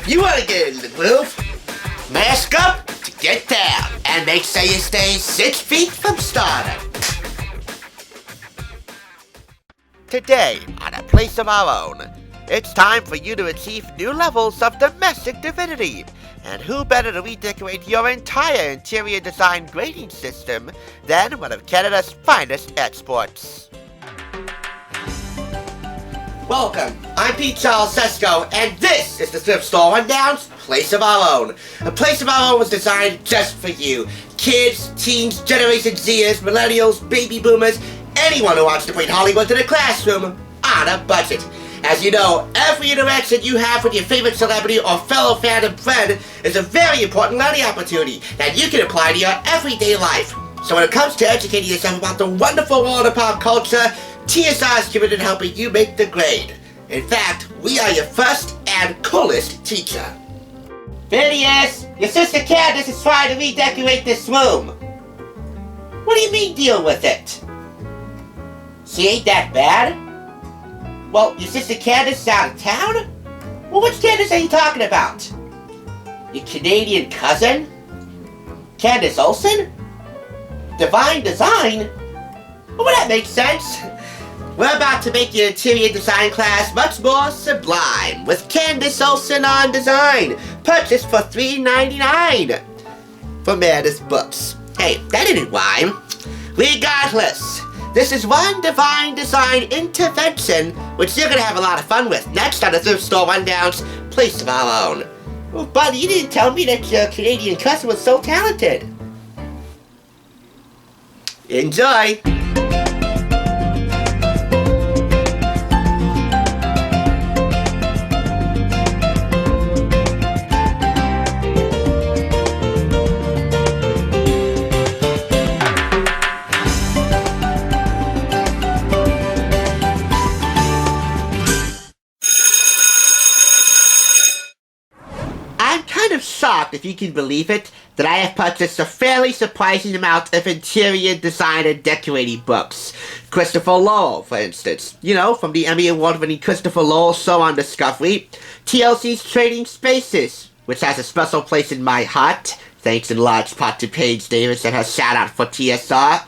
If you want to get in the groove, mask up to get down, and make sure you stay 6 feet from stardom. Today, on A Place of Our Own, it's time for you to achieve new levels of domestic divinity. And who better to redecorate your entire interior design grading system than one of Canada's finest exports? Welcome, I'm Pete Charles Sesko, and this is the thrift store Rundown's Place of Our Own. A Place of Our Own was designed just for you. Kids, teens, Generation Zers, millennials, baby boomers, anyone who wants to bring Hollywood to the classroom on a budget. As you know, every interaction you have with your favorite celebrity or fellow fandom friend is a very important learning opportunity that you can apply to your everyday life. So when it comes to educating yourself about the wonderful world of pop culture, TSR is committed to helping you make the grade. In fact, we are your first and coolest teacher. Phineas, your sister Candice is trying to redecorate this room. What do you mean deal with it? She ain't that bad? Well, your sister Candice is out of town? Well, which Candice are you talking about? Your Canadian cousin? Candice Olson? Divine Design? Well, that makes sense. We're about to make your interior design class much more sublime with Candice Olson on Design, purchased for $3.99 from Meredith's Books. Hey, that didn't rhyme. Regardless, this is one Divine Design intervention which you're going to have a lot of fun with next on the Thrift Store Rundown's Place of Our Own. Well, buddy, you didn't tell me that your Canadian cousin was so talented. Enjoy! Shocked, if you can believe it, that I have purchased a fairly surprising amount of interior design and decorating books. Christopher Lowell, for instance. You know, from the Emmy Award-winning Christopher Lowell show on Discovery. TLC's Trading Spaces, which has a special place in my heart, thanks in large part to Paige Davis and her shout-out for TSR.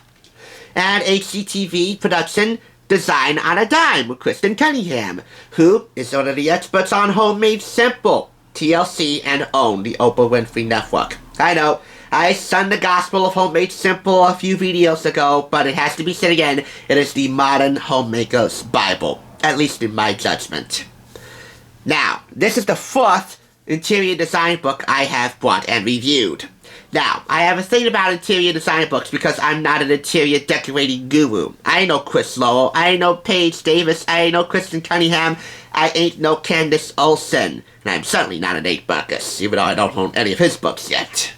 And HGTV production Design on a Dime with Kristen Cunningham, who is one of the experts on Homemade Simple, TLC, and own the Oprah Winfrey Network. I know, I sung the gospel of Homemade Simple a few videos ago, but it has to be said again, it is the modern homemaker's Bible, at least in my judgment. Now, this is the 4th interior design book I have bought and reviewed. Now, I have a thing about interior design books because I'm not an interior decorating guru. I ain't no Chris Lowell, I ain't no Paige Davis, I ain't no Kristen Cunningham, I ain't no Candice Olson. And I'm certainly not an Nate Burkus, even though I don't own any of his books yet.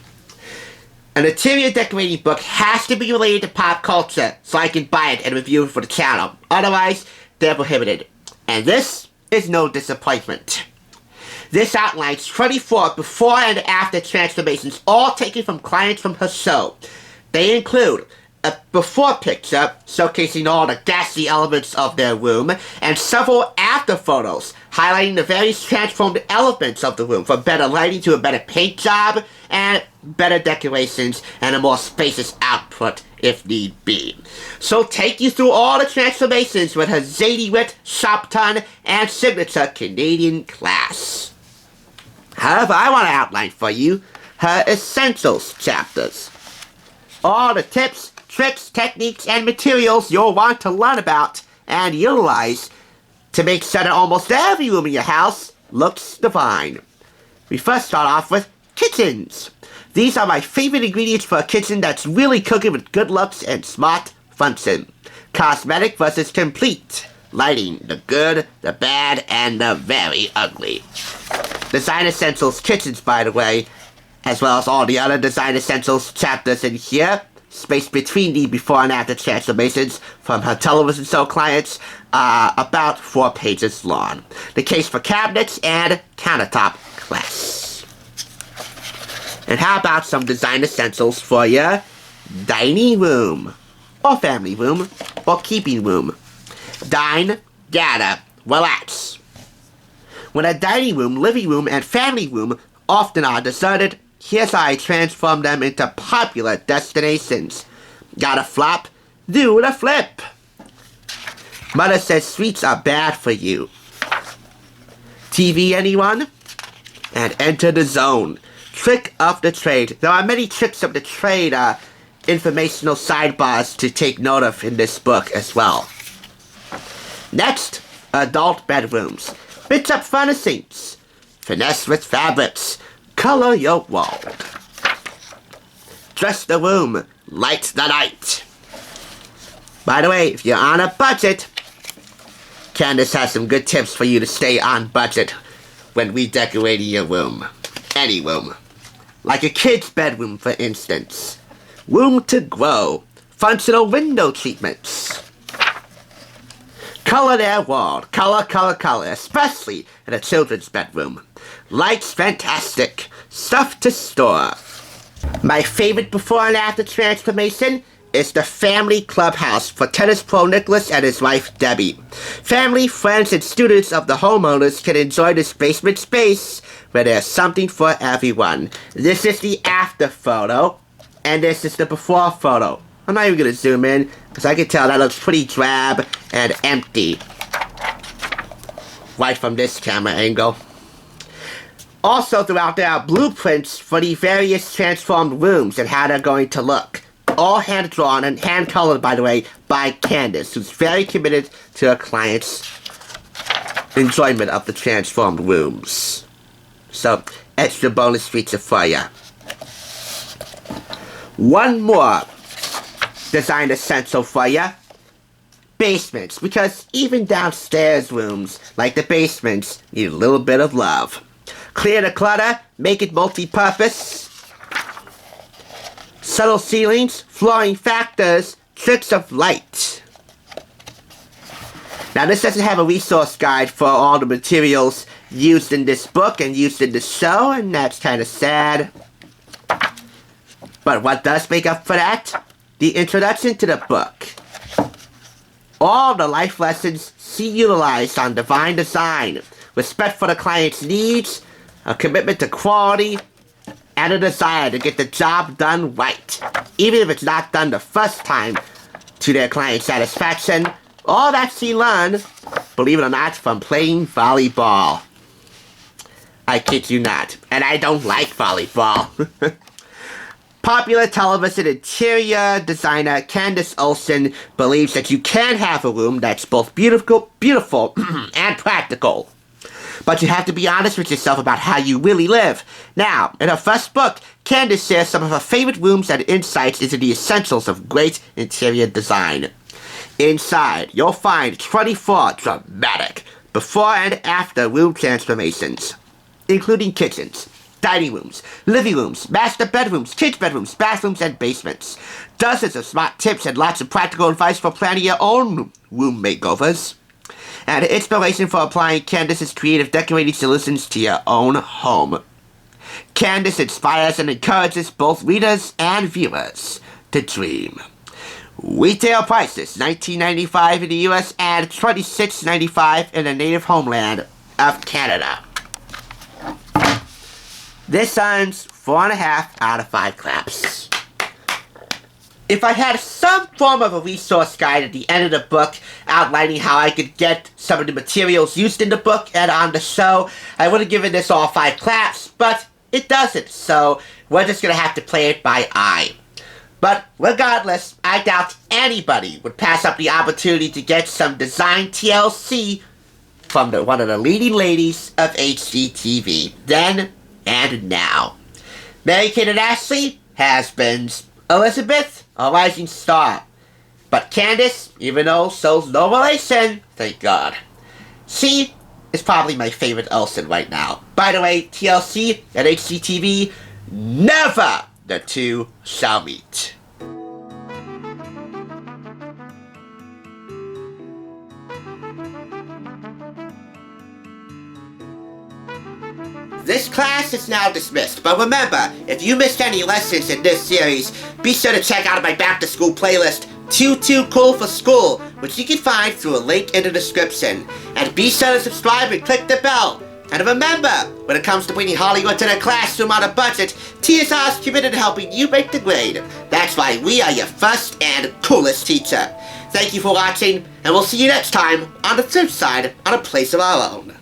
An interior decorating book has to be related to pop culture, so I can buy it and review it for the channel. Otherwise, they're prohibited. And this is no disappointment. This outlines 24 before and after transformations, all taken from clients from her show. They include a before picture showcasing all the ghastly elements of their room, and several after photos highlighting the various transformed elements of the room, from better lighting to a better paint job, and better decorations, and a more spacious output if need be. So take you through all the transformations with her zany wit, sharp tongue, and signature Canadian class. However, I want to outline for you her essentials chapters. All the tips, tricks, techniques, and materials you'll want to learn about and utilize to make sure that almost every room in your house looks divine. We first start off with kitchens. These are my favorite ingredients for a kitchen that's really cooking with good looks and smart function. Cosmetic versus complete. Lighting, the good, the bad, and the very ugly. Design Essentials kitchens, by the way, as well as all the other Design Essentials chapters in here, spaced between the before and after transformations from her television show clients, about 4 pages long. The case for cabinets and countertop class. And how about some Design Essentials for your dining room, or family room, or keeping room. Dine, gather, relax. When a dining room, living room, and family room often are deserted, here's how I transform them into popular destinations. Got a flop? Do the flip. Mother says sweets are bad for you. TV, anyone? And enter the zone. Trick of the trade. There are many tricks of the trade, informational sidebars to take note of in this book as well. Next, adult bedrooms. Mix up furnishings. Finesse with fabrics. Color your wall. Dress the room. Light the night. By the way, if you're on a budget, Candice has some good tips for you to stay on budget when redecorating your room. Any room. Like a kid's bedroom, for instance. Room to grow. Functional window treatments. Color their wall. Color, color, color. Especially in a children's bedroom. Lights fantastic. Stuff to store. My favorite before and after transformation is the family clubhouse for tennis pro Nicholas and his wife Debbie. Family, friends, and students of the homeowners can enjoy this basement space where there's something for everyone. This is the after photo, and this is the before photo. I'm not even going to zoom in, because I can tell that looks pretty drab and empty. Right from this camera angle. Also throughout there are blueprints for the various transformed rooms and how they're going to look. All hand-drawn and hand-colored, by the way, by Candice, who's very committed to her clients' enjoyment of the transformed rooms. So, extra bonus feature for you. One more design essential for you. Basements, because even downstairs rooms, like the basements, need a little bit of love. Clear the clutter, make it multi-purpose. Subtle ceilings, flooring factors, tricks of light. Now this doesn't have a resource guide for all the materials used in this book and used in the show, and that's kind of sad. But what does make up for that? The introduction to the book. All the life lessons see utilized on divine design. Respect for the client's needs, a commitment to quality, and a desire to get the job done right. Even if it's not done the first time to their client's satisfaction. All that she learned, believe it or not, from playing volleyball. I kid you not. And I don't like volleyball. Popular television interior designer Candice Olson believes that you can have a room that's both beautiful, and practical. But you have to be honest with yourself about how you really live. Now, in her first book, Candice shares some of her favorite rooms and insights into the essentials of great interior design. Inside, you'll find 24 dramatic before and after room transformations, including kitchens, dining rooms, living rooms, master bedrooms, kids' bedrooms, bathrooms, and basements. Dozens of smart tips and lots of practical advice for planning your own room makeovers. And inspiration for applying Candice's creative decorating solutions to your own home. Candice inspires and encourages both readers and viewers to dream. Retail prices, $19.95 in the US and $26.95 in the native homeland of Canada. This earns 4.5 out of 5 claps. If I had some form of a resource guide at the end of the book outlining how I could get some of the materials used in the book and on the show, I would have given this all 5 claps, but it doesn't, so we're just going to have to play it by eye. But regardless, I doubt anybody would pass up the opportunity to get some design TLC from one of the leading ladies of HGTV, then and now. Mary-Kate and Ashley, has-beens. Elizabeth, a rising star. But Candice, even though so's no relation, thank God. She is probably my favorite Olsen right now. By the way, TLC and HGTV, never the two shall meet. This class is now dismissed, but remember, if you missed any lessons in this series, be sure to check out my back-to-school playlist, Too Cool for School, which you can find through a link in the description. And be sure to subscribe and click the bell And remember, when it comes to bringing Hollywood to the classroom on a budget, TSR is committed to helping you make the grade. That's why we are your first and coolest teacher. Thank you for watching, and we'll see you next time on the flip side on A Place of Our Own.